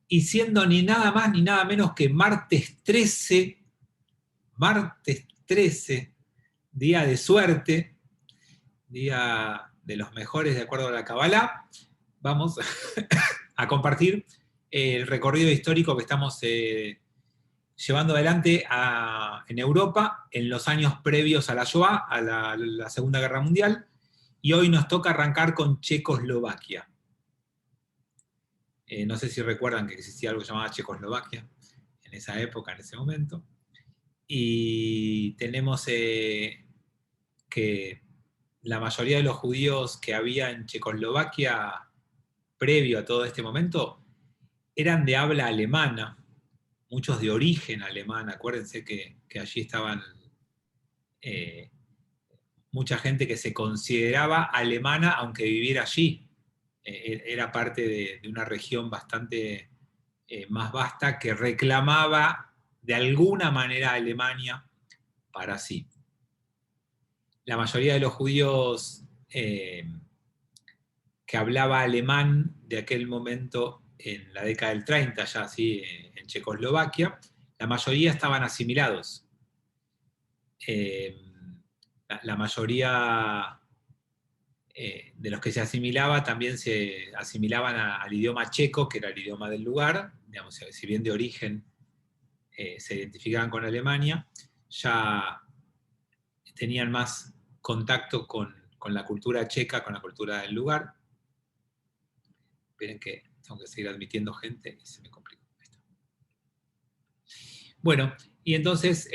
y siendo ni nada más ni nada menos que martes 13, día de suerte, día de los mejores de acuerdo a la Kabbalah, vamos a compartir el recorrido histórico que estamos llevando adelante en Europa en los años previos a la Shoah, a la Segunda Guerra Mundial, y hoy nos toca arrancar con Checoslovaquia. No sé si recuerdan que existía algo llamado Checoslovaquia en esa época, en ese momento. Y tenemos que la mayoría de los judíos que había en Checoslovaquia previo a todo este momento eran de habla alemana, muchos de origen alemán. Acuérdense que allí estaban mucha gente que se consideraba alemana aunque viviera allí. Era parte de una región bastante más vasta que reclamaba de alguna manera a Alemania para sí. La mayoría de los judíos que hablaba alemán de aquel momento en la década del 30, ya así en Checoslovaquia, la mayoría estaban asimilados. La mayoría de los que se asimilaba también se asimilaban al idioma checo, que era el idioma del lugar, digamos, si bien de origen se identificaban con Alemania, ya tenían más contacto con la cultura checa, con la cultura del lugar. Esperen que tengo que seguir admitiendo gente y se me complica. Bueno, y entonces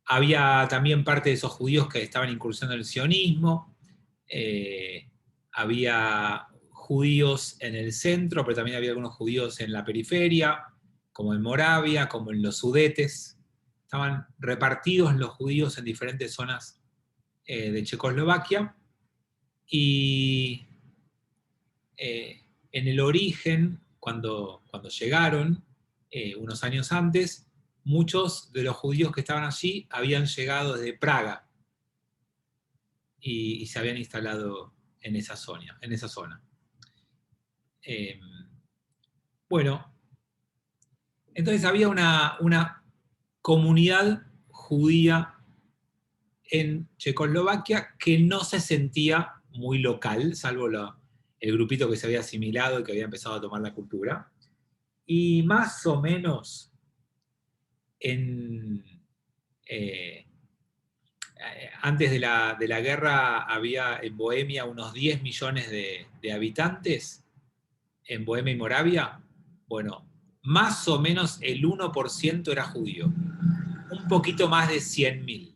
había también parte de esos judíos que estaban incursionando en el sionismo, había judíos en el centro, pero también había algunos judíos en la periferia, como en Moravia, como en los Sudetes. Estaban repartidos los judíos en diferentes zonas de Checoslovaquia, y en el origen, cuando llegaron, unos años antes, muchos de los judíos que estaban allí habían llegado desde Praga y se habían instalado en esa zona. Bueno, entonces había una comunidad judía en Checoslovaquia que no se sentía muy local, salvo el grupito que se había asimilado y que había empezado a tomar la cultura. Y más o menos eh, antes de la guerra había en Bohemia unos 10 millones de habitantes, en Bohemia y Moravia. Bueno, más o menos el 1% era judío, un poquito más de 100.000.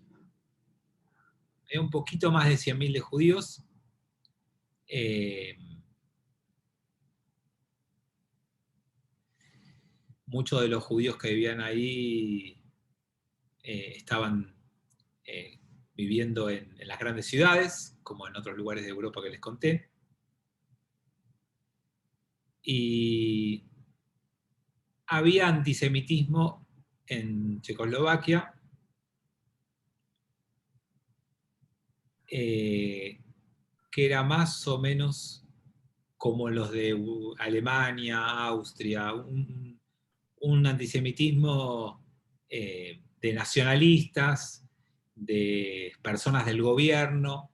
Un poquito más de 100.000 de judíos. Muchos de los judíos que vivían ahí estaban viviendo en las grandes ciudades, como en otros lugares de Europa que les conté. Y había antisemitismo en Checoslovaquia, que era más o menos como los de Alemania, Austria, un antisemitismo de nacionalistas, de personas del gobierno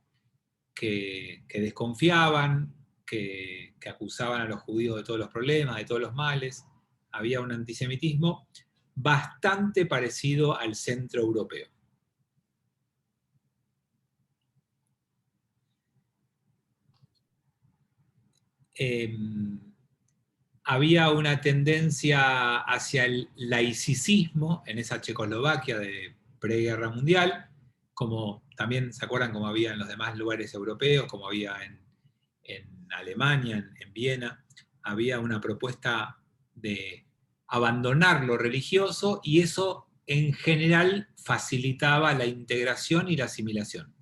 que desconfiaban, que acusaban a los judíos de todos los problemas, de todos los males. Había un antisemitismo bastante parecido al centro europeo. Había una tendencia hacia el laicismo en esa Checoslovaquia de preguerra mundial, como también se acuerdan como había en los demás lugares europeos, como había en Alemania, en Viena. Había una propuesta de abandonar lo religioso, y eso en general facilitaba la integración y la asimilación.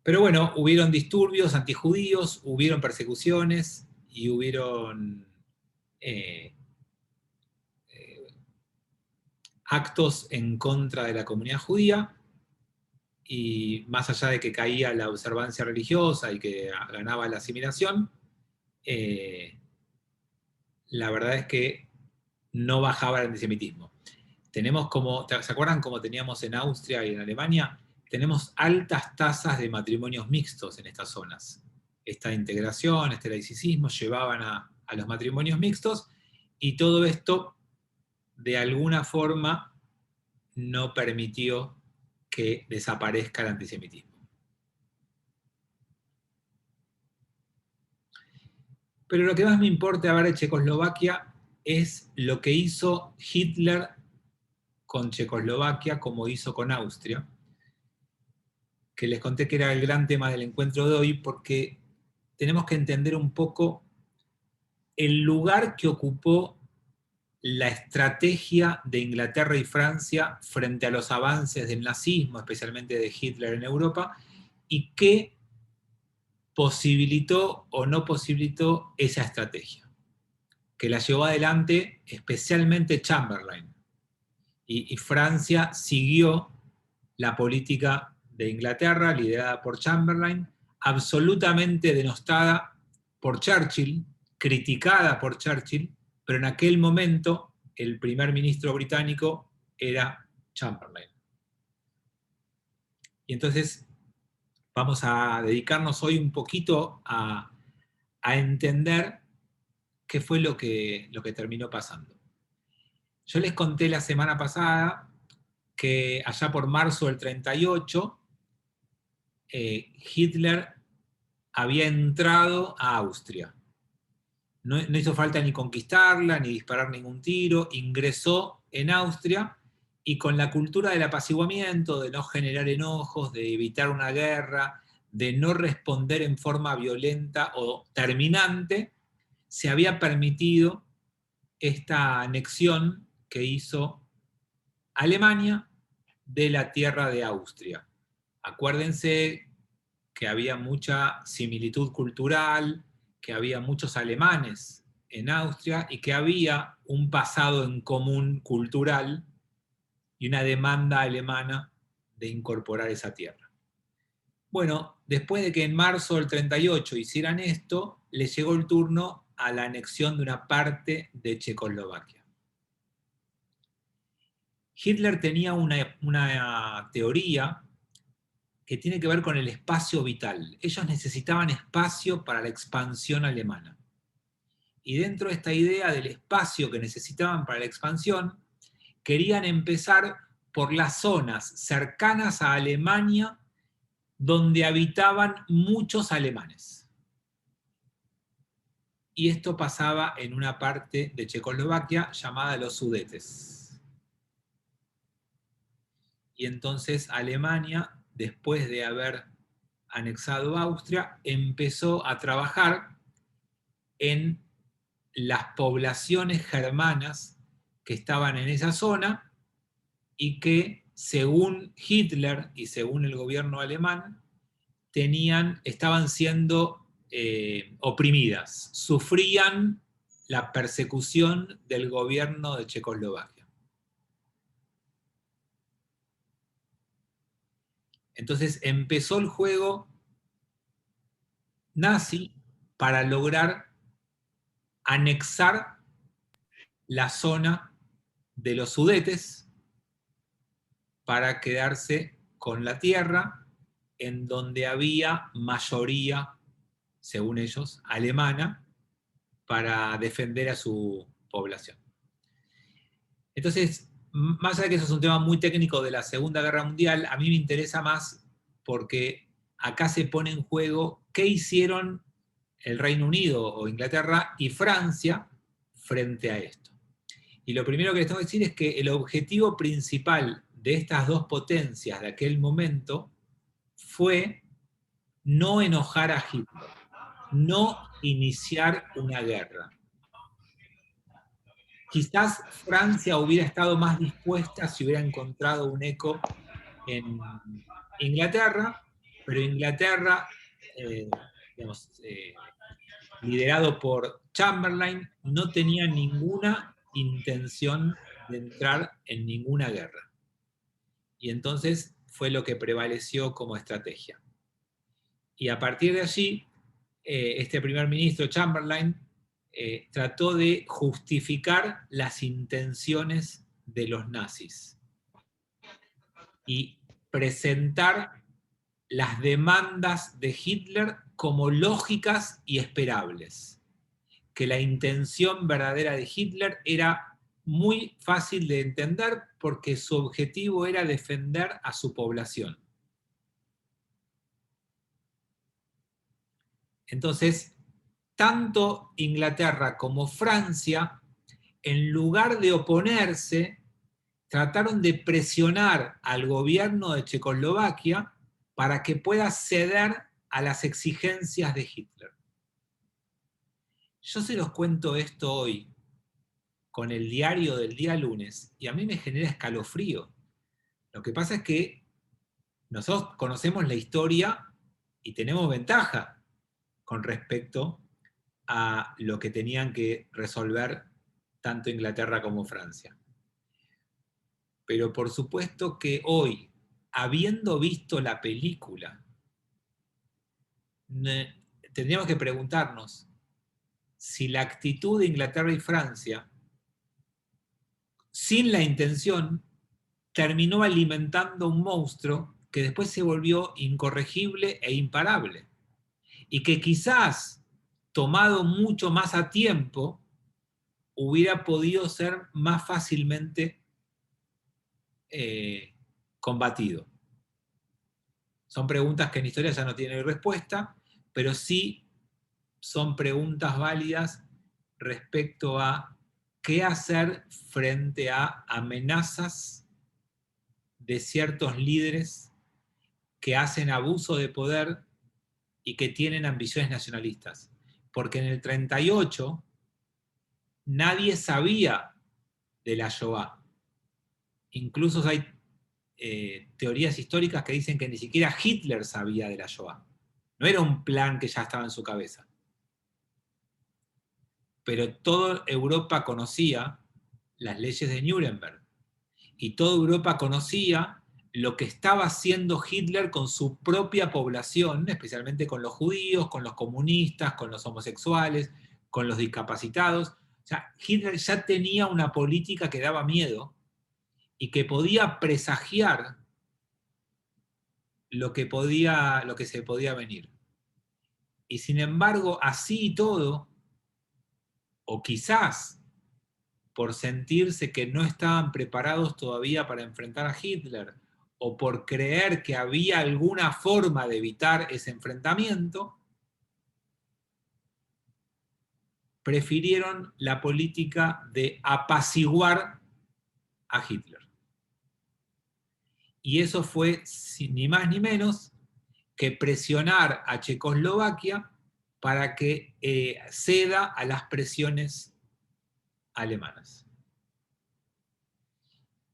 Pero bueno, hubieron disturbios antijudíos, hubieron persecuciones y hubieron actos en contra de la comunidad judía, y más allá de que caía la observancia religiosa y que ganaba la asimilación, la verdad es que no bajaba el antisemitismo. Tenemos como, ¿se acuerdan cómo teníamos en Austria y en Alemania? Tenemos altas tasas de matrimonios mixtos en estas zonas. Esta integración, este laicismo llevaban a los matrimonios mixtos, y todo esto de alguna forma no permitió que desaparezca el antisemitismo. Pero lo que más me importa ver de Checoslovaquia es lo que hizo Hitler con Checoslovaquia, como hizo con Austria, que les conté que era el gran tema del encuentro de hoy, porque tenemos que entender un poco el lugar que ocupó la estrategia de Inglaterra y Francia frente a los avances del nazismo, especialmente de Hitler en Europa, y qué posibilitó o no posibilitó esa estrategia, que la llevó adelante especialmente Chamberlain. Y Francia siguió la política de Inglaterra, liderada por Chamberlain, absolutamente denostada por Churchill, criticada por Churchill, pero en aquel momento el primer ministro británico era Chamberlain. Y entonces vamos a dedicarnos hoy un poquito a entender qué fue lo que terminó pasando. Yo les conté la semana pasada que allá por marzo del 38, Hitler había entrado a Austria. No hizo falta ni conquistarla, ni disparar ningún tiro, ingresó en Austria, y con la cultura del apaciguamiento, de no generar enojos, de evitar una guerra, de no responder en forma violenta o terminante, se había permitido esta anexión que hizo Alemania de la tierra de Austria. Acuérdense que había mucha similitud cultural, que había muchos alemanes en Austria y que había un pasado en común cultural y una demanda alemana de incorporar esa tierra. Bueno, después de que en marzo del 38 hicieran esto, les llegó el turno a la anexión de una parte de Checoslovaquia. Hitler tenía una teoría que tiene que ver con el espacio vital. Ellos necesitaban espacio para la expansión alemana. Y dentro de esta idea del espacio que necesitaban para la expansión, querían empezar por las zonas cercanas a Alemania donde habitaban muchos alemanes. Y esto pasaba en una parte de Checoslovaquia llamada los Sudetes. Y entonces Alemania, después de haber anexado Austria, empezó a trabajar en las poblaciones germanas que estaban en esa zona y que, según Hitler y según el gobierno alemán, estaban siendo oprimidas, sufrían la persecución del gobierno de Checoslovaquia. Entonces empezó el juego nazi para lograr anexar la zona de los Sudetes para quedarse con la tierra en donde había mayoría, según ellos, alemana, para defender a su población. Entonces, más allá de que eso es un tema muy técnico de la Segunda Guerra Mundial, a mí me interesa más porque acá se pone en juego qué hicieron el Reino Unido o Inglaterra y Francia frente a esto. Y lo primero que les tengo que decir es que el objetivo principal de estas dos potencias de aquel momento fue no enojar a Hitler, no iniciar una guerra. Quizás Francia hubiera estado más dispuesta si hubiera encontrado un eco en Inglaterra, pero Inglaterra, liderado por Chamberlain, no tenía ninguna intención de entrar en ninguna guerra. Y entonces fue lo que prevaleció como estrategia. Y a partir de allí, este primer ministro Chamberlain trató de justificar las intenciones de los nazis y presentar las demandas de Hitler como lógicas y esperables, que la intención verdadera de Hitler era muy fácil de entender porque su objetivo era defender a su población. Entonces, tanto Inglaterra como Francia, en lugar de oponerse, trataron de presionar al gobierno de Checoslovaquia para que pueda ceder a las exigencias de Hitler. Yo se los cuento esto hoy con el diario del día lunes y a mí me genera escalofrío. Lo que pasa es que nosotros conocemos la historia y tenemos ventaja con respecto a lo que tenían que resolver tanto Inglaterra como Francia. Pero por supuesto que hoy, habiendo visto la película, tendríamos que preguntarnos si la actitud de Inglaterra y Francia, sin la intención, terminó alimentando un monstruo que después se volvió incorregible e imparable. Y que quizás, tomado mucho más a tiempo, hubiera podido ser más fácilmente combatido. Son preguntas que en historia ya no tienen respuesta, pero sí son preguntas válidas respecto a qué hacer frente a amenazas de ciertos líderes que hacen abuso de poder y que tienen ambiciones nacionalistas. Porque en el 38 nadie sabía de la Shoah. Incluso hay teorías históricas que dicen que ni siquiera Hitler sabía de la Shoah. No era un plan que ya estaba en su cabeza. Pero toda Europa conocía las leyes de Nuremberg. Y toda Europa conocía lo que estaba haciendo Hitler con su propia población, especialmente con los judíos, con los comunistas, con los homosexuales, con los discapacitados. O sea, Hitler ya tenía una política que daba miedo y que podía presagiar lo que se podía venir. Y sin embargo, así y todo, o quizás por sentirse que no estaban preparados todavía para enfrentar a Hitler, o por creer que había alguna forma de evitar ese enfrentamiento, prefirieron la política de apaciguar a Hitler. Y eso fue, ni más ni menos, que presionar a Checoslovaquia para que ceda a las presiones alemanas.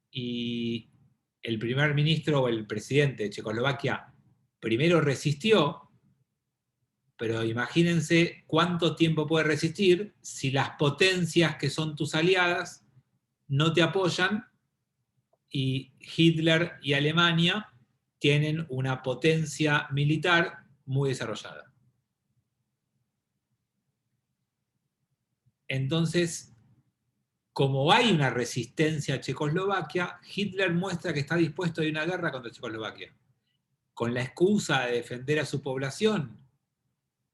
Y el primer ministro o el presidente de Checoslovaquia primero resistió, pero imagínense cuánto tiempo puede resistir si las potencias que son tus aliadas no te apoyan y Hitler y Alemania tienen una potencia militar muy desarrollada. Entonces, como hay una resistencia a Checoslovaquia, Hitler muestra que está dispuesto a ir a una guerra contra Checoslovaquia. Con la excusa de defender a su población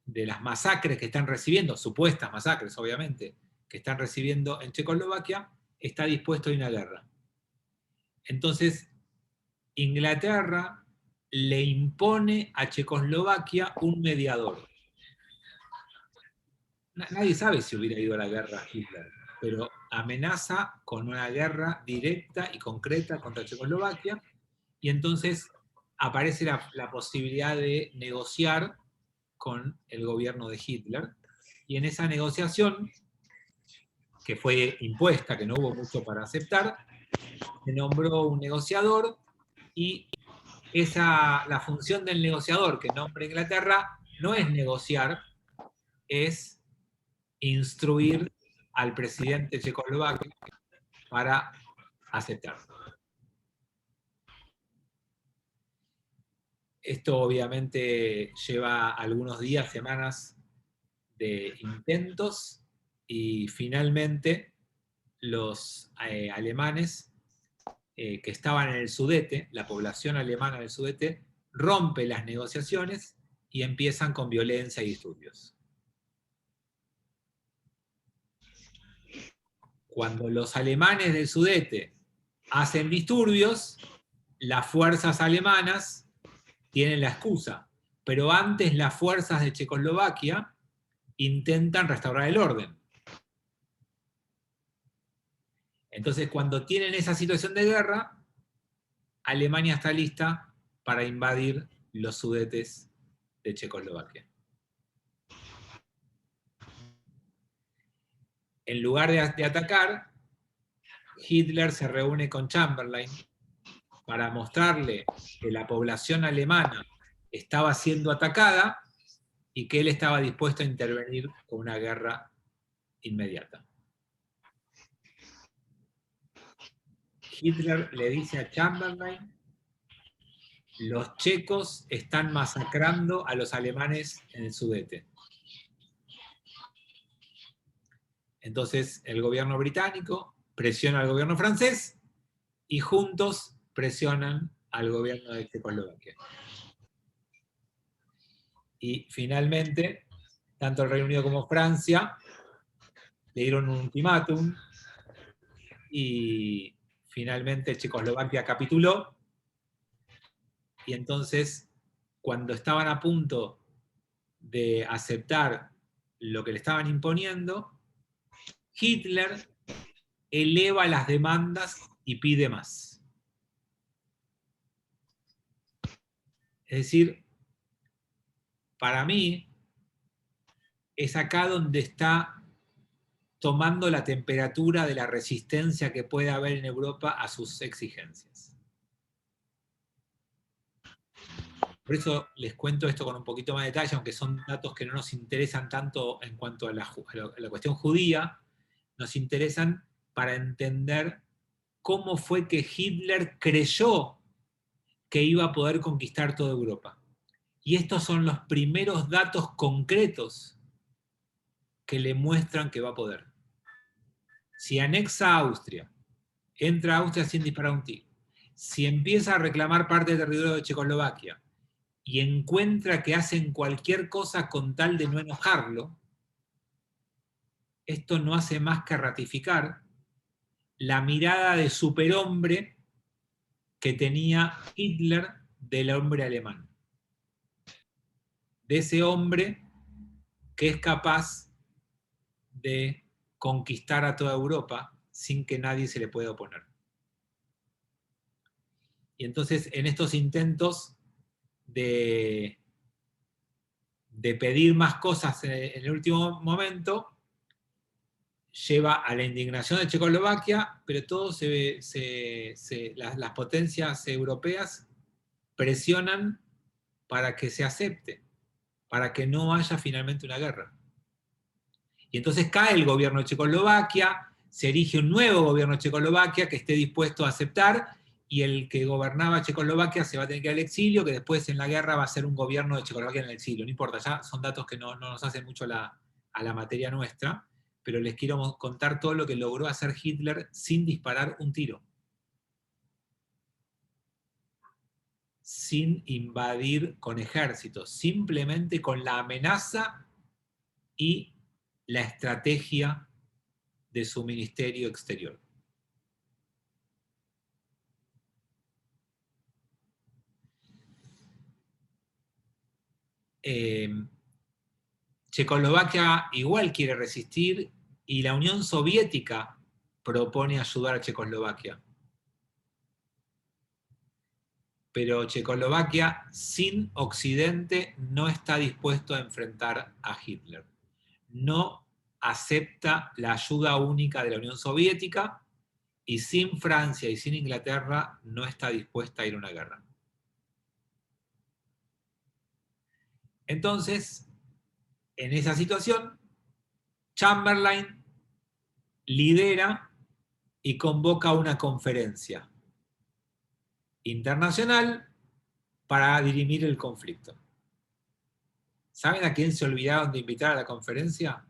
de las masacres que están recibiendo, supuestas masacres obviamente, que están recibiendo en Checoslovaquia, está dispuesto a ir a una guerra. Entonces, Inglaterra le impone a Checoslovaquia un mediador. Nadie sabe si hubiera ido a la guerra Hitler, pero amenaza con una guerra directa y concreta contra Checoslovaquia, y entonces aparece la posibilidad de negociar con el gobierno de Hitler, y en esa negociación, que fue impuesta, que no hubo mucho para aceptar, se nombró un negociador, y la función del negociador que nombra Inglaterra no es negociar, es instruir al presidente checoslovaco para aceptar. Esto obviamente lleva algunos días, semanas de intentos y finalmente los alemanes que estaban en el Sudete, la población alemana del Sudete, rompe las negociaciones y empiezan con violencia y disturbios. Cuando los alemanes del Sudete hacen disturbios, las fuerzas alemanas tienen la excusa, pero antes las fuerzas de Checoslovaquia intentan restaurar el orden. Entonces, cuando tienen esa situación de guerra, Alemania está lista para invadir los Sudetes de Checoslovaquia. En lugar de atacar, Hitler se reúne con Chamberlain para mostrarle que la población alemana estaba siendo atacada y que él estaba dispuesto a intervenir con una guerra inmediata. Hitler le dice a Chamberlain: los checos están masacrando a los alemanes en el Sudete. Entonces el gobierno británico presiona al gobierno francés y juntos presionan al gobierno de Checoslovaquia. Y finalmente, tanto el Reino Unido como Francia le dieron un ultimátum y finalmente Checoslovaquia capituló. Y entonces, cuando estaban a punto de aceptar lo que le estaban imponiendo, Hitler eleva las demandas y pide más. Es decir, para mí, es acá donde está tomando la temperatura de la resistencia que puede haber en Europa a sus exigencias. Por eso les cuento esto con un poquito más de detalle, aunque son datos que no nos interesan tanto en cuanto a la cuestión judía, nos interesan para entender cómo fue que Hitler creyó que iba a poder conquistar toda Europa. Y estos son los primeros datos concretos que le muestran que va a poder. Si anexa a Austria, entra a Austria sin disparar un tiro, si empieza a reclamar parte del territorio de Checoslovaquia y encuentra que hacen cualquier cosa con tal de no enojarlo, esto no hace más que ratificar la mirada de superhombre que tenía Hitler del hombre alemán. De ese hombre que es capaz de conquistar a toda Europa sin que nadie se le pueda oponer. Y entonces, en estos intentos de pedir más cosas en el último momento, lleva a la indignación de Checoslovaquia, pero todo las potencias europeas presionan para que se acepte, para que no haya finalmente una guerra. Y entonces cae el gobierno de Checoslovaquia, se erige un nuevo gobierno de Checoslovaquia que esté dispuesto a aceptar, y el que gobernaba Checoslovaquia se va a tener que ir al exilio, que después en la guerra va a ser un gobierno de Checoslovaquia en el exilio. No importa, ya son datos que no nos hacen mucho a la materia nuestra, pero les quiero contar todo lo que logró hacer Hitler sin disparar un tiro. Sin invadir con ejércitos, simplemente con la amenaza y la estrategia de su ministerio exterior. Checoslovaquia igual quiere resistir y la Unión Soviética propone ayudar a Checoslovaquia. Pero Checoslovaquia sin Occidente no está dispuesto a enfrentar a Hitler. No acepta la ayuda única de la Unión Soviética y sin Francia y sin Inglaterra no está dispuesta a ir a una guerra. Entonces, en esa situación, Chamberlain lidera y convoca una conferencia internacional para dirimir el conflicto. ¿Saben a quién se olvidaron de invitar a la conferencia?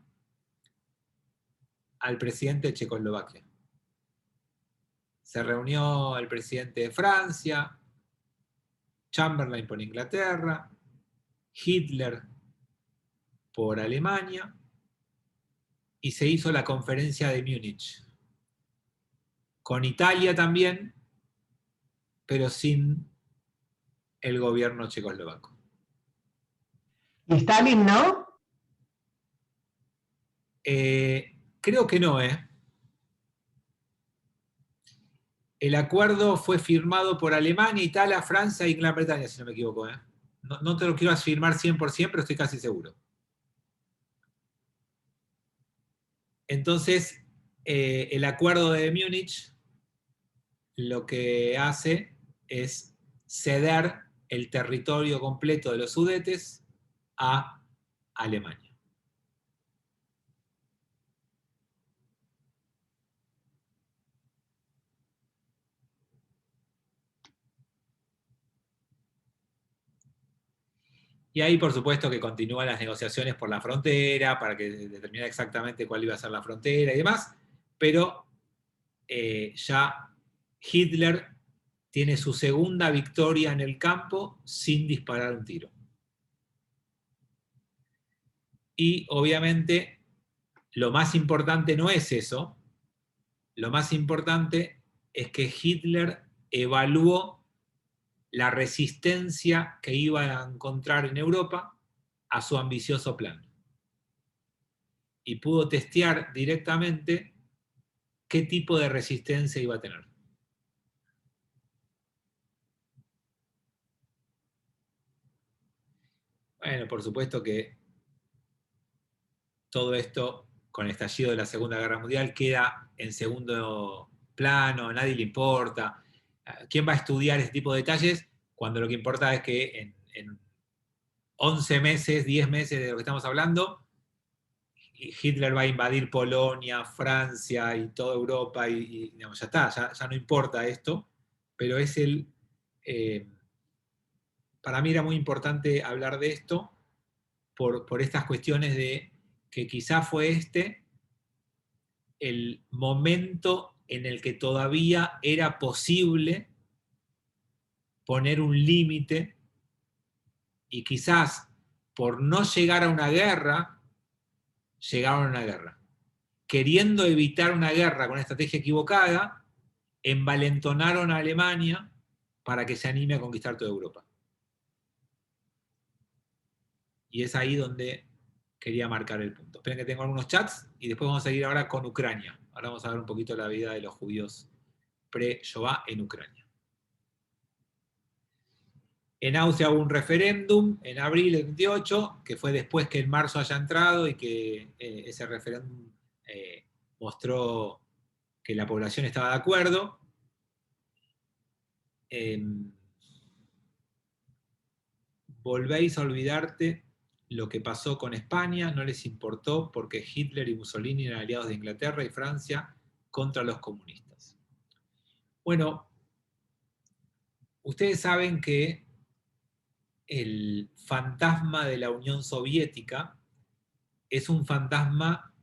Al presidente de Checoslovaquia. Se reunió el presidente de Francia, Chamberlain por Inglaterra, Hitler por Alemania, y se hizo la conferencia de Múnich. Con Italia también, pero sin el gobierno checoslovaco. ¿Y Stalin no? Creo que no, ¿eh? El acuerdo fue firmado por Alemania, Italia, Francia y Gran Bretaña, si no me equivoco, ¿eh? No te lo quiero afirmar 100%, pero estoy casi seguro. Entonces, el acuerdo de Múnich lo que hace es ceder el territorio completo de los Sudetes a Alemania. Y ahí, por supuesto, que continúan las negociaciones por la frontera, para que determinar exactamente cuál iba a ser la frontera y demás, pero ya Hitler tiene su segunda victoria en el campo sin disparar un tiro. Y obviamente lo más importante no es eso, lo más importante es que Hitler evaluó la resistencia que iba a encontrar en Europa a su ambicioso plan. Y pudo testear directamente qué tipo de resistencia iba a tener. Bueno, por supuesto que todo esto, con el estallido de la Segunda Guerra Mundial, queda en segundo plano, a nadie le importa. ¿Quién va a estudiar ese tipo de detalles cuando lo que importa es que en 11 meses, 10 meses de lo que estamos hablando, Hitler va a invadir Polonia, Francia y toda Europa y digamos, ya está, ya no importa esto, pero es para mí era muy importante hablar de esto por estas cuestiones de que quizá fue el momento en el que todavía era posible poner un límite y quizás por no llegar a una guerra, llegaron a una guerra. Queriendo evitar una guerra con una estrategia equivocada, envalentonaron a Alemania para que se anime a conquistar toda Europa. Y es ahí donde quería marcar el punto. Esperen que tengo algunos chats y después vamos a seguir ahora con Ucrania. Ahora vamos a ver un poquito la vida de los judíos pre-Shoah en Ucrania. En Austria hubo un referéndum en abril del 28, que fue después que en marzo haya entrado y que ese referéndum mostró que la población estaba de acuerdo. Volvéis a olvidarte lo que pasó con España, no les importó porque Hitler y Mussolini eran aliados de Inglaterra y Francia contra los comunistas. Bueno, ustedes saben que el fantasma de la Unión Soviética es un fantasma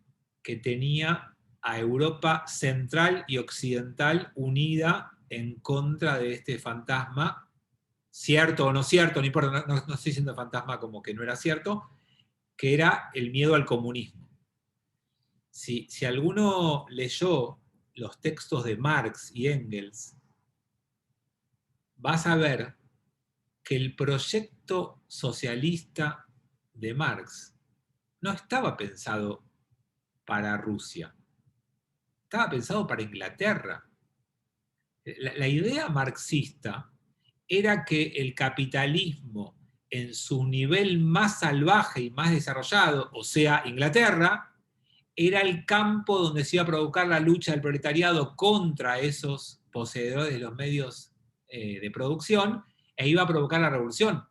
que tenía a Europa central y occidental unida en contra de este fantasma, cierto o no cierto, no importa, no estoy diciendo fantasma como que no era cierto, que era el miedo al comunismo. Si alguno leyó los textos de Marx y Engels, vas a ver que el proyecto socialista de Marx no estaba pensado para Rusia, estaba pensado para Inglaterra. La idea marxista era que el capitalismo en su nivel más salvaje y más desarrollado, o sea, Inglaterra, era el campo donde se iba a provocar la lucha del proletariado contra esos poseedores de los medios de producción e iba a provocar la revolución.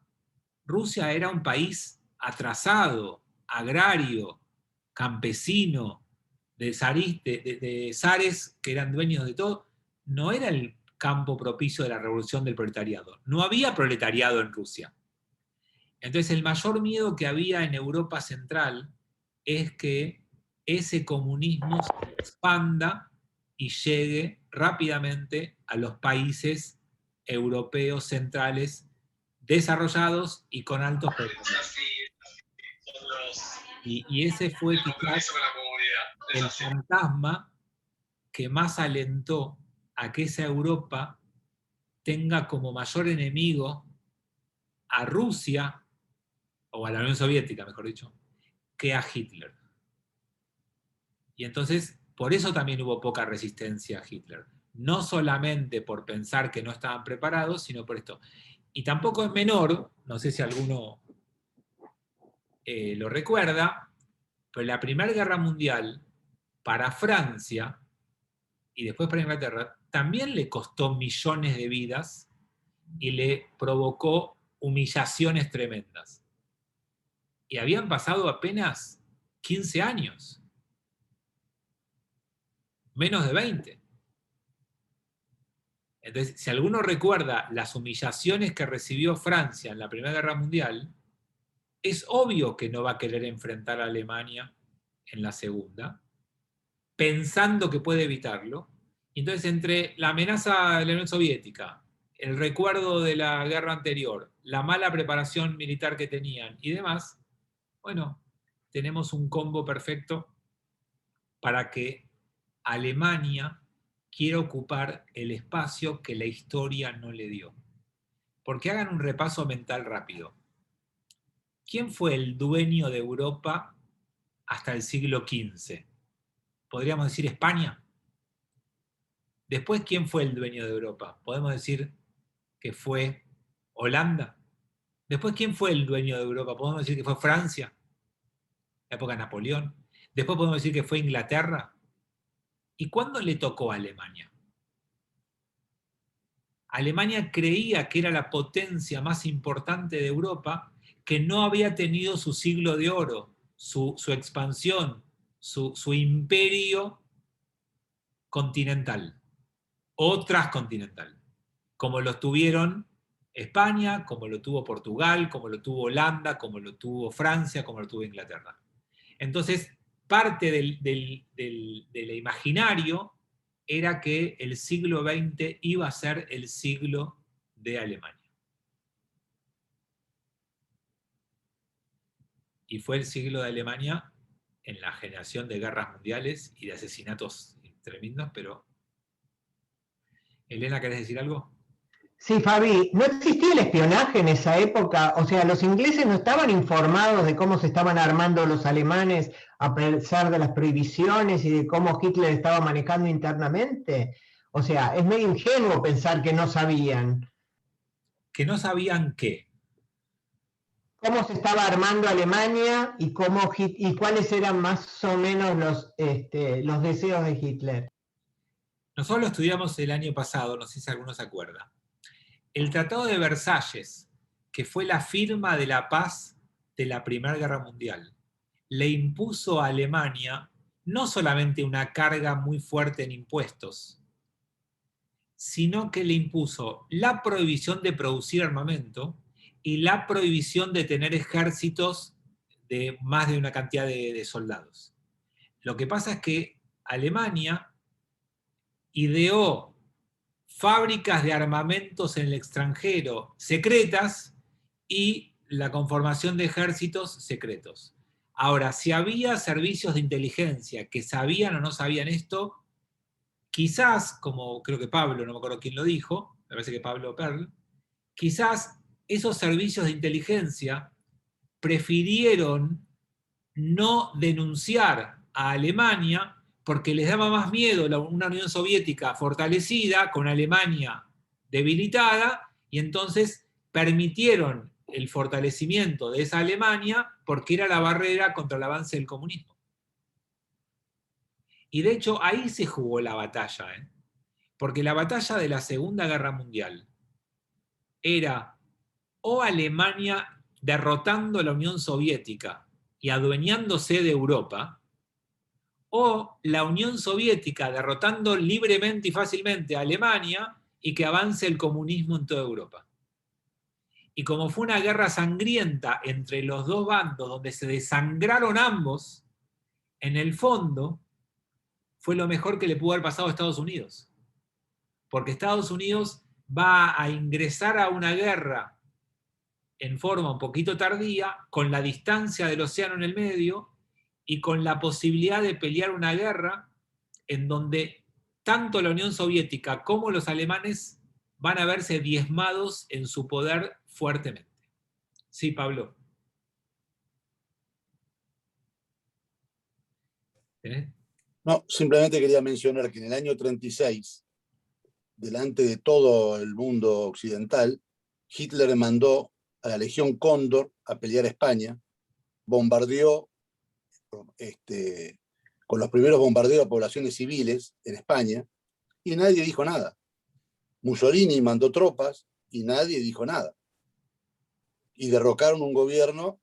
Rusia era un país atrasado, agrario, campesino, de zares que eran dueños de todo. No era el campo propicio de la revolución del proletariado. No había proletariado en Rusia. Entonces el mayor miedo que había en Europa Central es que ese comunismo se expanda y llegue rápidamente a los países europeos centrales desarrollados y con altos productos. Y ese fue quizás el fantasma que más alentó a que esa Europa tenga como mayor enemigo a Rusia, o a la Unión Soviética, mejor dicho, que a Hitler. Y entonces, por eso también hubo poca resistencia a Hitler. No solamente por pensar que no estaban preparados, sino por esto. Y tampoco es menor, no sé si alguno lo recuerda, pero la Primera Guerra Mundial, para Francia, y después para Inglaterra, también le costó millones de vidas y le provocó humillaciones tremendas. Y habían pasado apenas 15 años. Menos de 20. Entonces, si alguno recuerda las humillaciones que recibió Francia en la Primera Guerra Mundial, es obvio que no va a querer enfrentar a Alemania en la Segunda, pensando que puede evitarlo. Entonces, entre la amenaza de la Unión Soviética, el recuerdo de la guerra anterior, la mala preparación militar que tenían y demás, bueno, tenemos un combo perfecto para que Alemania quiera ocupar el espacio que la historia no le dio. Porque hagan un repaso mental rápido. ¿Quién fue el dueño de Europa hasta el siglo XV? ¿Podríamos decir España? Después, ¿quién fue el dueño de Europa? ¿Podemos decir que fue Holanda? Después, ¿quién fue el dueño de Europa? ¿Podemos decir que fue Francia? La época de Napoleón. Después podemos decir que fue Inglaterra. ¿Y cuándo le tocó a Alemania? Alemania creía que era la potencia más importante de Europa, que no había tenido su siglo de oro, su expansión, su imperio continental o transcontinental, como lo tuvieron España, como lo tuvo Portugal, como lo tuvo Holanda, como lo tuvo Francia, como lo tuvo Inglaterra. Entonces, parte del imaginario era que el siglo XX iba a ser el siglo de Alemania. Y fue el siglo de Alemania en la generación de guerras mundiales y de asesinatos tremendos, pero... Elena, ¿querés decir algo? Sí, Fabi, ¿no existía el espionaje en esa época? O sea, los ingleses no estaban informados de cómo se estaban armando los alemanes a pesar de las prohibiciones y de cómo Hitler estaba manejando internamente. O sea, es medio ingenuo pensar que no sabían. Que no sabían qué. Cómo se estaba armando Alemania y cuáles eran más o menos los deseos de Hitler. Nosotros lo estudiamos el año pasado, no sé si alguno se acuerda. El Tratado de Versalles, que fue la firma de la paz de la Primera Guerra Mundial, le impuso a Alemania no solamente una carga muy fuerte en impuestos, sino que le impuso la prohibición de producir armamento y la prohibición de tener ejércitos de más de una cantidad de soldados. Lo que pasa es que Alemania ideó fábricas de armamentos en el extranjero secretas y la conformación de ejércitos secretos. Ahora, si había servicios de inteligencia que sabían o no sabían esto, quizás, como creo que Pablo, no me acuerdo quién lo dijo, me parece que Pablo Perl, quizás esos servicios de inteligencia prefirieron no denunciar a Alemania porque les daba más miedo una Unión Soviética fortalecida con Alemania debilitada, y entonces permitieron el fortalecimiento de esa Alemania porque era la barrera contra el avance del comunismo. Y de hecho ahí se jugó la batalla, porque la batalla de la Segunda Guerra Mundial era o Alemania derrotando a la Unión Soviética y adueñándose de Europa, o la Unión Soviética derrotando libremente y fácilmente a Alemania y que avance el comunismo en toda Europa. Y como fue una guerra sangrienta entre los dos bandos, donde se desangraron ambos, en el fondo fue lo mejor que le pudo haber pasado a Estados Unidos. Porque Estados Unidos va a ingresar a una guerra en forma un poquito tardía, con la distancia del océano en el medio y con la posibilidad de pelear una guerra en donde tanto la Unión Soviética como los alemanes van a verse diezmados en su poder fuertemente. Sí, Pablo. ¿Tenés? No, simplemente quería mencionar que en el año 36, delante de todo el mundo occidental, Hitler mandó a la Legión Cóndor a pelear a España, bombardeó con los primeros bombardeos a poblaciones civiles en España, y nadie dijo nada. Mussolini mandó tropas y nadie dijo nada. Y derrocaron un gobierno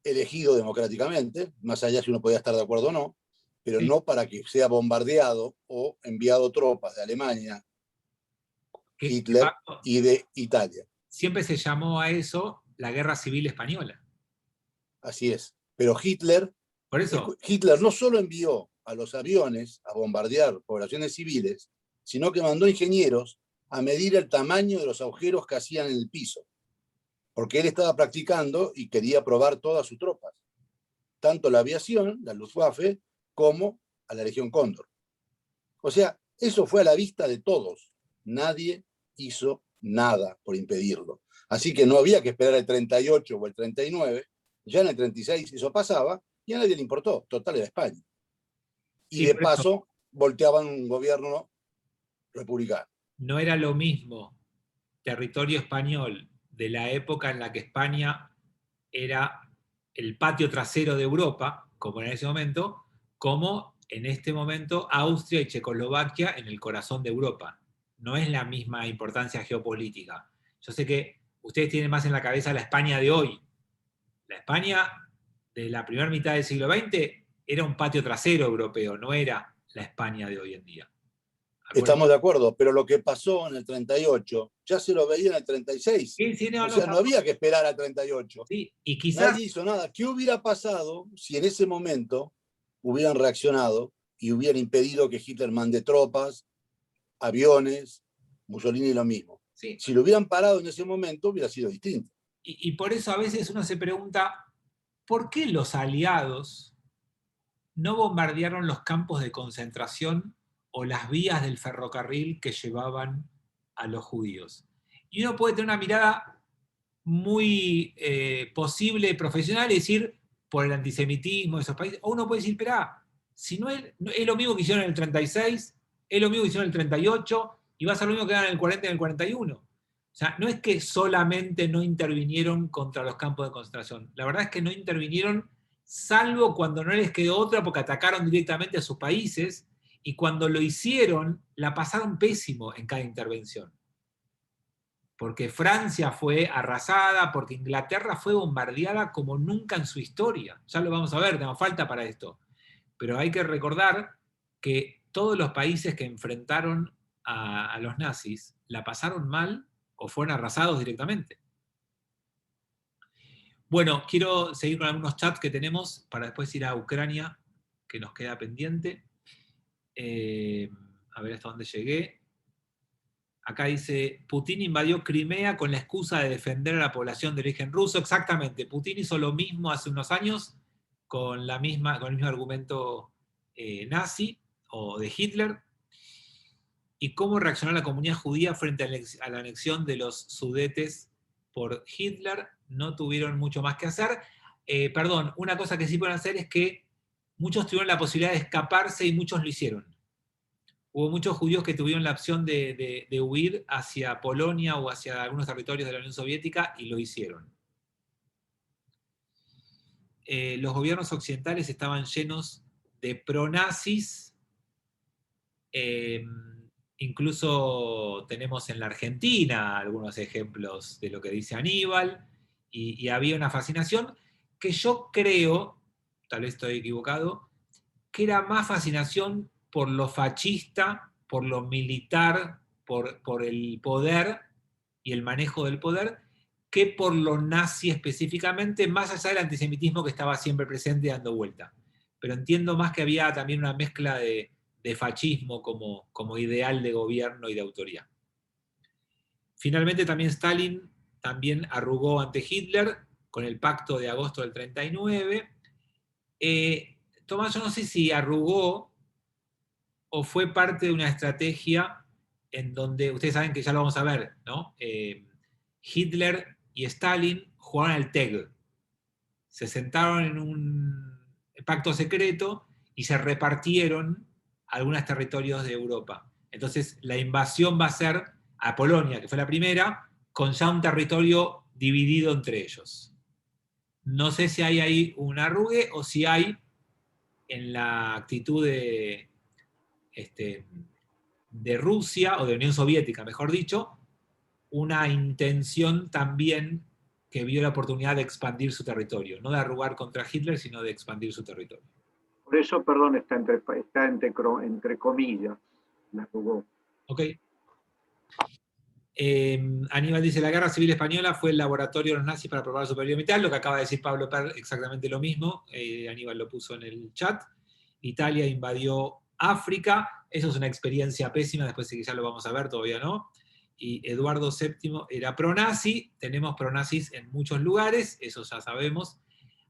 elegido democráticamente, más allá si uno podía estar de acuerdo o no, pero Sí. no para que sea bombardeado o enviado tropas de Alemania, Hitler y de Italia. Siempre se llamó a eso la Guerra Civil Española. Así es. Pero Hitler Por eso, no solo envió a los aviones a bombardear poblaciones civiles, sino que mandó ingenieros a medir el tamaño de los agujeros que hacían en el piso, porque él estaba practicando y quería probar todas sus tropas, tanto la aviación, la Luftwaffe, como a la Legión Cóndor. O sea, eso fue a la vista de todos. Nadie hizo nada por impedirlo. Así que no había que esperar el 38 o el 39, ya en el 36 eso pasaba y a nadie le importó, total era España. Y sí, de paso volteaban un gobierno republicano. No era lo mismo territorio español de la época en la que España era el patio trasero de Europa, como en ese momento, como en este momento Austria y Checoslovaquia en el corazón de Europa. No es la misma importancia geopolítica. Yo sé que ustedes tienen más en la cabeza la España de hoy. La España de la primera mitad del siglo XX era un patio trasero europeo, no era la España de hoy en día. Estamos de acuerdo, pero lo que pasó en el 38 ya se lo veía en el 36. Sí, sí, o sea, no había que esperar al 38. Sí, y quizás... Nadie hizo nada. ¿Qué hubiera pasado si en ese momento hubieran reaccionado y hubieran impedido que Hitler mande tropas, aviones, Mussolini lo mismo? Sí. Si lo hubieran parado en ese momento, hubiera sido distinto. Y por eso a veces uno se pregunta, ¿por qué los aliados no bombardearon los campos de concentración o las vías del ferrocarril que llevaban a los judíos? Y uno puede tener una mirada muy posible, profesional, y decir, por el antisemitismo de esos países, o uno puede decir, espera, si no es lo mismo que hicieron en el 36, es lo mismo que hicieron en el 38, y va a ser lo mismo que hagan en el 40 y en el 41. O sea, no es que solamente no intervinieron contra los campos de concentración, la verdad es que no intervinieron salvo cuando no les quedó otra porque atacaron directamente a sus países, y cuando lo hicieron, la pasaron pésimo en cada intervención. Porque Francia fue arrasada, porque Inglaterra fue bombardeada como nunca en su historia. Ya lo vamos a ver, tenemos falta para esto. Pero hay que recordar que todos los países que enfrentaron a los nazis la pasaron mal o fueron arrasados directamente. Bueno, quiero seguir con algunos chats que tenemos para después ir a Ucrania, que nos queda pendiente. A ver hasta dónde llegué. Acá dice, Putin invadió Crimea con la excusa de defender a la población de origen ruso. Exactamente, Putin hizo lo mismo hace unos años con el mismo argumento nazi o de Hitler. ¿Y cómo reaccionó la comunidad judía frente a la anexión de los Sudetes por Hitler? No tuvieron mucho más que hacer. Perdón, una cosa que sí pueden hacer es que muchos tuvieron la posibilidad de escaparse y muchos lo hicieron. Hubo muchos judíos que tuvieron la opción de huir hacia Polonia o hacia algunos territorios de la Unión Soviética y lo hicieron. Los gobiernos occidentales estaban llenos de pronazis. Incluso tenemos en la Argentina algunos ejemplos de lo que dice Aníbal, y había una fascinación que yo creo, tal vez estoy equivocado, que era más fascinación por lo fascista, por lo militar, por el poder y el manejo del poder que por lo nazi específicamente, más allá del antisemitismo que estaba siempre presente dando vuelta. Pero entiendo más que había también una mezcla de fascismo como ideal de gobierno y de autoridad. Finalmente también Stalin también arrugó ante Hitler con el pacto de agosto del 39. Tomás, yo no sé si arrugó o fue parte de una estrategia en donde, ustedes saben que ya lo vamos a ver, ¿no? Hitler y Stalin jugaron al TEG. Se sentaron en un pacto secreto y se repartieron algunos territorios de Europa. Entonces la invasión va a ser a Polonia, que fue la primera, con ya un territorio dividido entre ellos. No sé si hay ahí un arrugue o si hay en la actitud de Rusia, o de Unión Soviética, mejor dicho, una intención también que vio la oportunidad de expandir su territorio, no de arrugar contra Hitler, sino de expandir su territorio. Por eso, perdón, está entre comillas, la jugó. Ok. Aníbal dice, la guerra civil española fue el laboratorio de los nazis para probar la superioridad militar, lo que acaba de decir Pablo Per, exactamente lo mismo, Aníbal lo puso en el chat. Italia invadió África, eso es una experiencia pésima, después sí que ya lo vamos a ver, todavía no. Y Eduardo VII era pronazi, tenemos pronazis en muchos lugares, eso ya sabemos.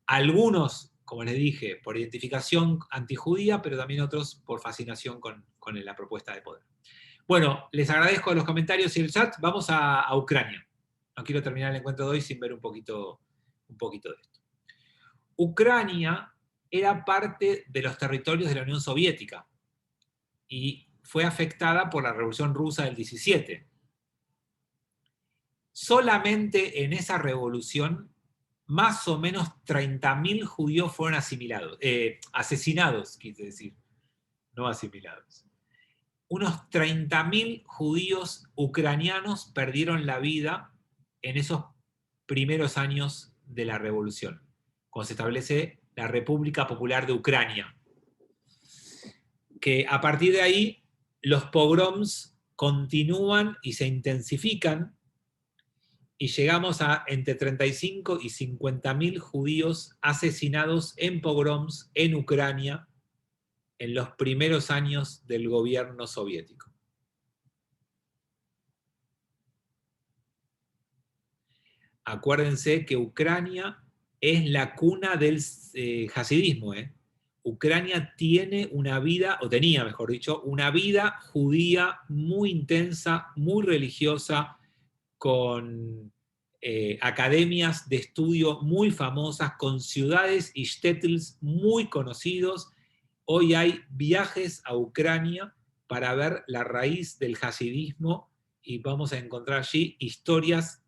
Algunos, como les dije, por identificación antijudía, pero también otros por fascinación con la propuesta de poder. Bueno, les agradezco los comentarios y el chat. Vamos a Ucrania. No quiero terminar el encuentro de hoy sin ver un poquito de esto. Ucrania era parte de los territorios de la Unión Soviética y fue afectada por la Revolución Rusa del 17. Solamente en esa revolución, más o menos 30.000 judíos fueron asesinados, quise decir, no asimilados. Unos 30.000 judíos ucranianos perdieron la vida en esos primeros años de la revolución, cuando se establece la República Popular de Ucrania. Que a partir de ahí los pogroms continúan y se intensifican, y llegamos a entre 35 y 50.000 judíos asesinados en pogroms en Ucrania en los primeros años del gobierno soviético. Acuérdense que Ucrania es la cuna del hasidismo. Ucrania tiene una vida, o tenía, mejor dicho, una vida judía muy intensa, muy religiosa, con academias de estudio muy famosas, con ciudades y shtetls muy conocidos. Hoy hay viajes a Ucrania para ver la raíz del hasidismo y vamos a encontrar allí historias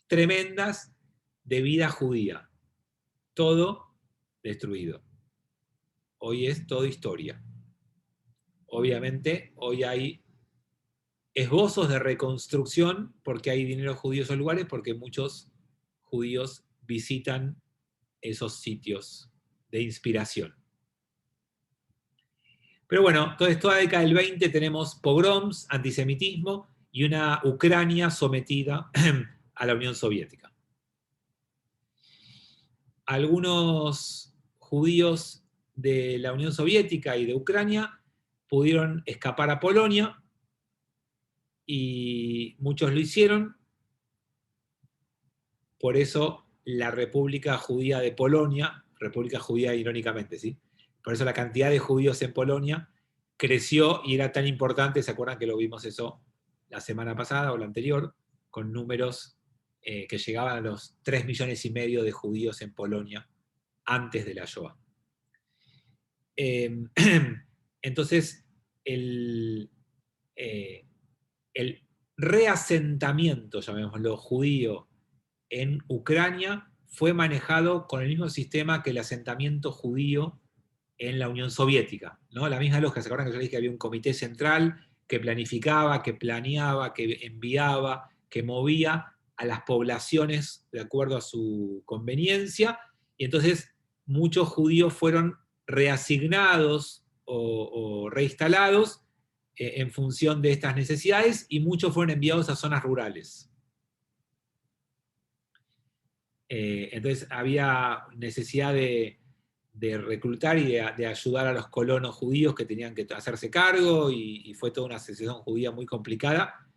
tremendas de vida judía. Todo destruido. Hoy es todo historia. Obviamente, hoy hay esbozos de reconstrucción porque hay dinero judío en esos lugares, porque muchos judíos visitan esos sitios de inspiración. Pero bueno, entonces toda la década del 20 tenemos pogroms, antisemitismo y una Ucrania sometida a la Unión Soviética. Algunos judíos de la Unión Soviética y de Ucrania pudieron escapar a Polonia y muchos lo hicieron. Por eso la República Judía de Polonia, República Judía irónicamente, ¿sí? Por eso la cantidad de judíos en Polonia creció y era tan importante, ¿se acuerdan que lo vimos eso la semana pasada o la anterior? Con números que llegaban a los 3,5 millones de judíos en Polonia antes de la Shoah. Entonces, el reasentamiento, llamémoslo, judío en Ucrania fue manejado con el mismo sistema que el asentamiento judío en la Unión Soviética, ¿no? La misma lógica. ¿Se acuerdan que yo les dije que había un comité central que planificaba, que planeaba, que enviaba, que movía a las poblaciones de acuerdo a su conveniencia? Y entonces muchos judíos fueron reasignados o reinstalados en función de estas necesidades, y muchos fueron enviados a zonas rurales. Entonces había necesidad de reclutar y de ayudar a los colonos judíos que tenían que hacerse cargo, y fue toda una situación judía muy complicada,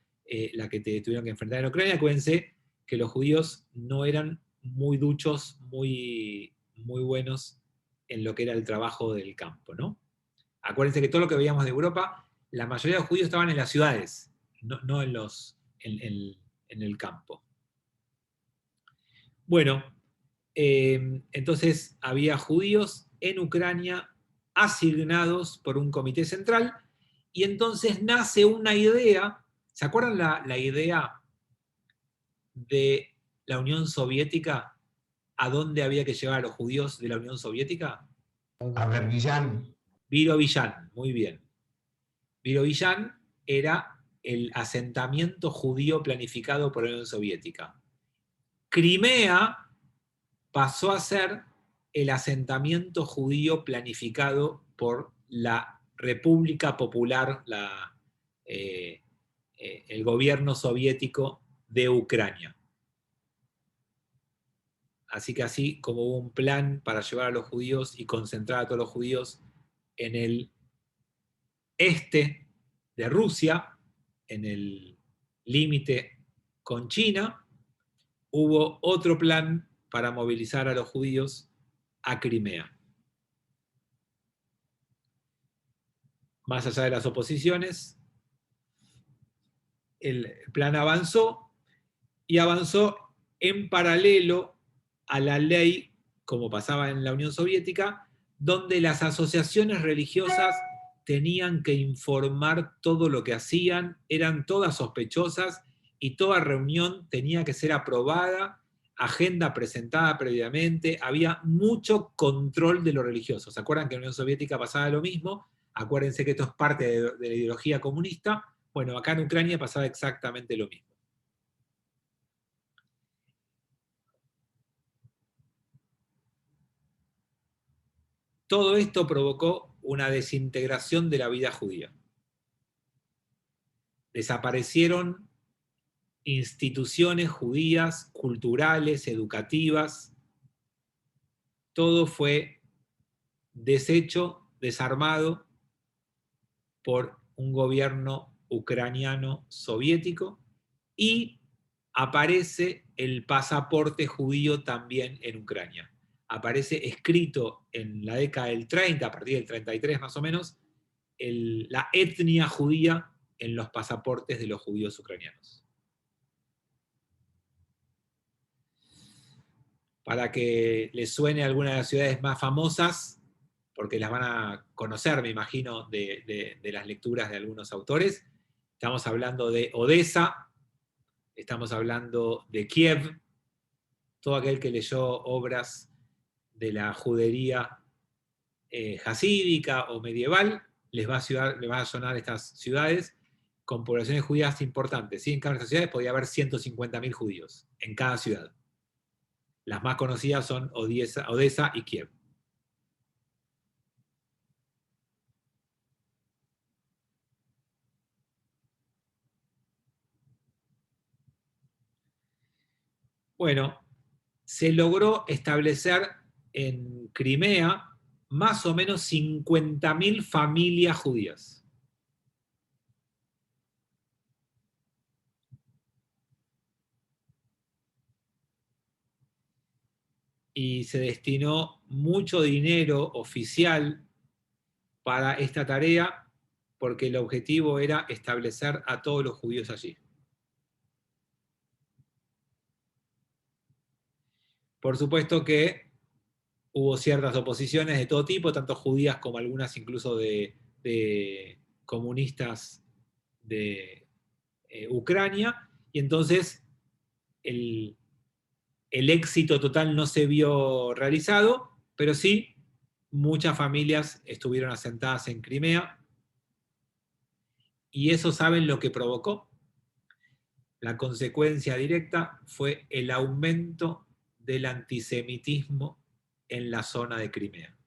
la que tuvieron que enfrentar en Ucrania. Acuérdense que los judíos no eran muy duchos, muy buenos en lo que era el trabajo del campo, ¿no? Acuérdense que todo lo que veíamos de Europa, la mayoría de los judíos estaban en las ciudades, no en el campo. Bueno, entonces había judíos en Ucrania asignados por un comité central, y entonces nace una idea. ¿Se acuerdan la idea de la Unión Soviética? ¿A dónde había que llevar a los judíos de la Unión Soviética? A Birobidzhan. Birobidzhan, muy bien. Birobidzhan era el asentamiento judío planificado por la Unión Soviética. Crimea pasó a ser el asentamiento judío planificado por la República Popular, el gobierno soviético de Ucrania. Así que así como hubo un plan para llevar a los judíos y concentrar a todos los judíos en el este de Rusia, en el límite con China, hubo otro plan para movilizar a los judíos a Crimea. Más allá de las oposiciones, el plan avanzó, y avanzó en paralelo a la ley, como pasaba en la Unión Soviética, donde las asociaciones religiosas tenían que informar todo lo que hacían, eran todas sospechosas, y toda reunión tenía que ser aprobada, agenda presentada previamente, había mucho control de lo religioso. ¿Se acuerdan que en la Unión Soviética pasaba lo mismo? Acuérdense que esto es parte de la ideología comunista. Bueno, acá en Ucrania pasaba exactamente lo mismo. Todo esto provocó una desintegración de la vida judía. Desaparecieron instituciones judías, culturales, educativas. Todo fue deshecho, desarmado por un gobierno ucraniano soviético, y aparece el pasaporte judío también en Ucrania. Aparece escrito en la década del 30, a partir del 33 más o menos, la etnia judía en los pasaportes de los judíos ucranianos. Para que les suene alguna de las ciudades más famosas, porque las van a conocer, me imagino, de las lecturas de algunos autores, estamos hablando de Odessa, estamos hablando de Kiev. Todo aquel que leyó obras de la judería jasídica o medieval, les va a sonar estas ciudades con poblaciones judías importantes. ¿Sí? En cada una de estas ciudades podía haber 150.000 judíos en cada ciudad. Las más conocidas son Odessa y Kiev. Bueno, se logró establecer en Crimea más o menos 50.000 familias judías. Y se destinó mucho dinero oficial para esta tarea, porque el objetivo era establecer a todos los judíos allí. Por supuesto que hubo ciertas oposiciones de todo tipo, tanto judías como algunas incluso de comunistas de Ucrania, y entonces el éxito total no se vio realizado, pero sí muchas familias estuvieron asentadas en Crimea, y eso saben lo que provocó. La consecuencia directa fue el aumento del antisemitismo en la zona de Crimea.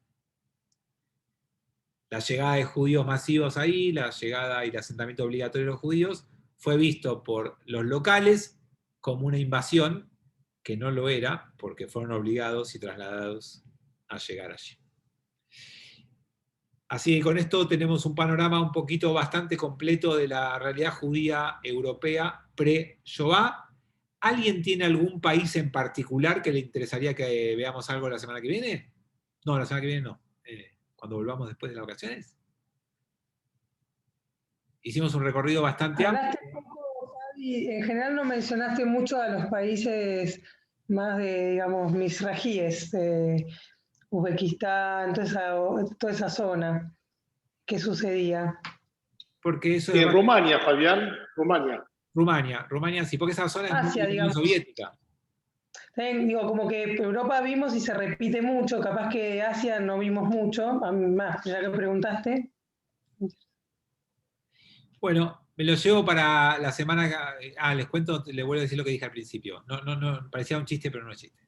la llegada de judíos masivos ahí, la llegada y el asentamiento obligatorio de los judíos, fue visto por los locales como una invasión, que no lo era, porque fueron obligados y trasladados a llegar allí. Así que con esto tenemos un panorama un poquito bastante completo de la realidad judía europea pre-Shoah. ¿Alguien tiene algún país en particular que le interesaría que veamos algo la semana que viene? No, la semana que viene no. Cuando volvamos después de las vacaciones. Hicimos un recorrido bastante amplio. Hablaste un poco, Fabi, en general no mencionaste mucho a los países más de, digamos, misrajíes, Uzbekistán, toda esa zona. ¿Qué sucedía? Porque eso Y es en Rumania, Fabián, Rumania. Rumania sí, porque esa zona es Asia, muy digamos. soviética. Digo, como que Europa vimos y se repite mucho, capaz que Asia no vimos mucho, más, ya que preguntaste. Bueno, me lo llevo para la semana. Les cuento, les vuelvo a decir lo que dije al principio. No, parecía un chiste, pero no es chiste.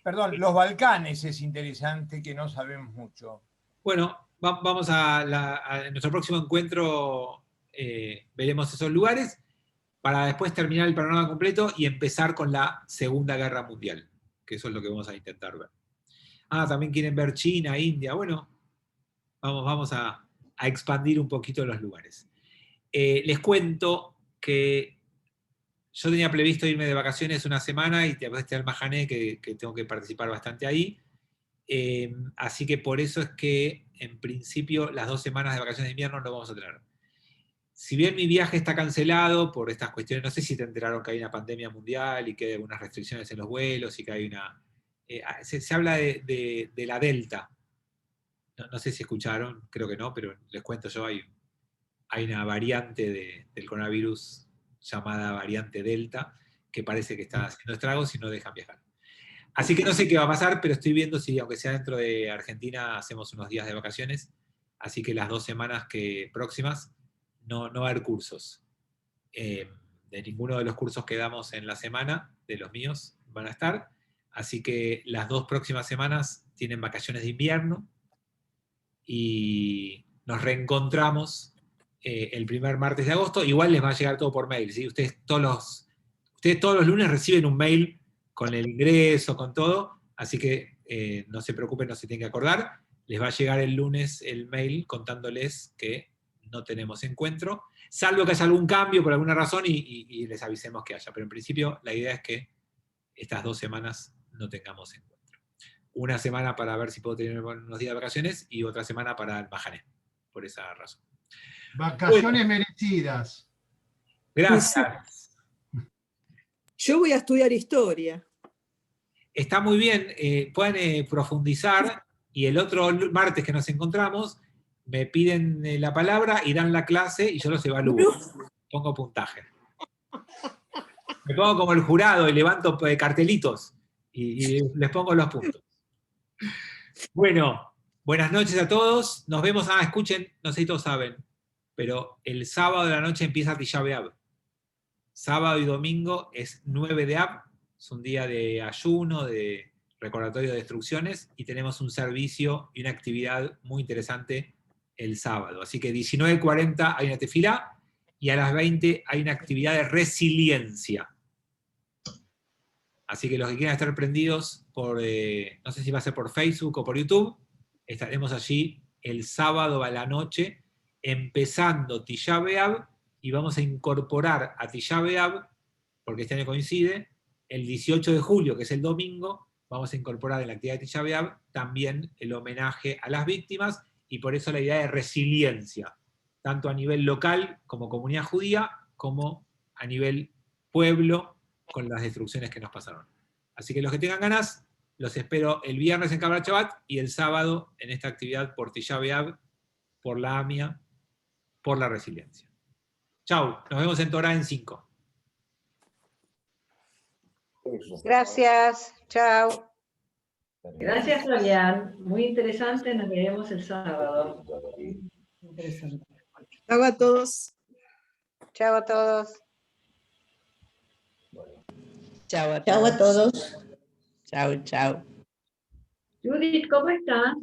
Perdón, los Balcanes es interesante, que no sabemos mucho. Bueno, vamos a nuestro próximo encuentro, veremos esos lugares, para después terminar el panorama completo y empezar con la Segunda Guerra Mundial, que eso es lo que vamos a intentar ver. También quieren ver China, India, bueno, vamos a expandir un poquito los lugares. Les cuento que yo tenía previsto irme de vacaciones una semana y después está el Mahané, que tengo que participar bastante ahí. Así que por eso es que, en principio, las 2 semanas de vacaciones de invierno no vamos a tener. Si bien mi viaje está cancelado por estas cuestiones, no sé si te enteraron que hay una pandemia mundial y que hay algunas restricciones en los vuelos y que hay una... se habla de la Delta. No sé si escucharon, creo que no, pero les cuento yo, hay una variante del coronavirus llamada variante Delta, que parece que está haciendo estragos y no dejan viajar. Así que no sé qué va a pasar, pero estoy viendo si, aunque sea dentro de Argentina, hacemos unos días de vacaciones. Así que las 2 semanas próximas no va a haber cursos. De ninguno de los cursos que damos en la semana, de los míos, van a estar. Así que las 2 próximas semanas tienen vacaciones de invierno y nos reencontramos el primer martes de agosto. Igual les va a llegar todo por mail, ¿sí? Ustedes todos los lunes reciben un mail con el ingreso, con todo, así que no se preocupen, no se tienen que acordar. Les va a llegar el lunes el mail contándoles que no tenemos encuentro, salvo que haya algún cambio por alguna razón y les avisemos que haya. Pero en principio la idea es que estas 2 semanas no tengamos encuentro. Una semana para ver si puedo tener unos días de vacaciones y otra semana para el Mahané, por esa razón. Vacaciones merecidas. Gracias. Yo voy a estudiar historia. Está muy bien, pueden profundizar y el otro martes que nos encontramos me piden la palabra y dan la clase y yo los evalúo. Pongo puntaje. Me pongo como el jurado y levanto cartelitos y les pongo los puntos. Bueno, buenas noches a todos. Nos vemos, escuchen, no sé si todos saben, pero el sábado de la noche empieza Tisha B'Av. Sábado y domingo es 9 de Av, es un día de ayuno, de recordatorio de instrucciones, y tenemos un servicio y una actividad muy interesante el sábado. Así que 19:40 hay una tefilá, y a las 20 hay una actividad de resiliencia. Así que los que quieran estar prendidos por, no sé si va a ser por Facebook o por YouTube, estaremos allí el sábado a la noche, empezando Tisha B'Av, y vamos a incorporar a Tisha B'Av, porque este año coincide, el 18 de julio, que es el domingo, vamos a incorporar en la actividad de Tisha B'Av también el homenaje a las víctimas, y por eso la idea de resiliencia, tanto a nivel local como comunidad judía, como a nivel pueblo, con las destrucciones que nos pasaron. Así que los que tengan ganas, los espero el viernes en Kabbalat Shabbat y el sábado en esta actividad por Tisha B'Av, por la AMIA, por la resiliencia. Chau, nos vemos en Torah en 5. Gracias, chao. Gracias, Fabián. Muy interesante, nos veremos el sábado. Interesante. Chao a todos. Chao a todos. Chao a todos. Chao, chao. Judith, ¿cómo estás?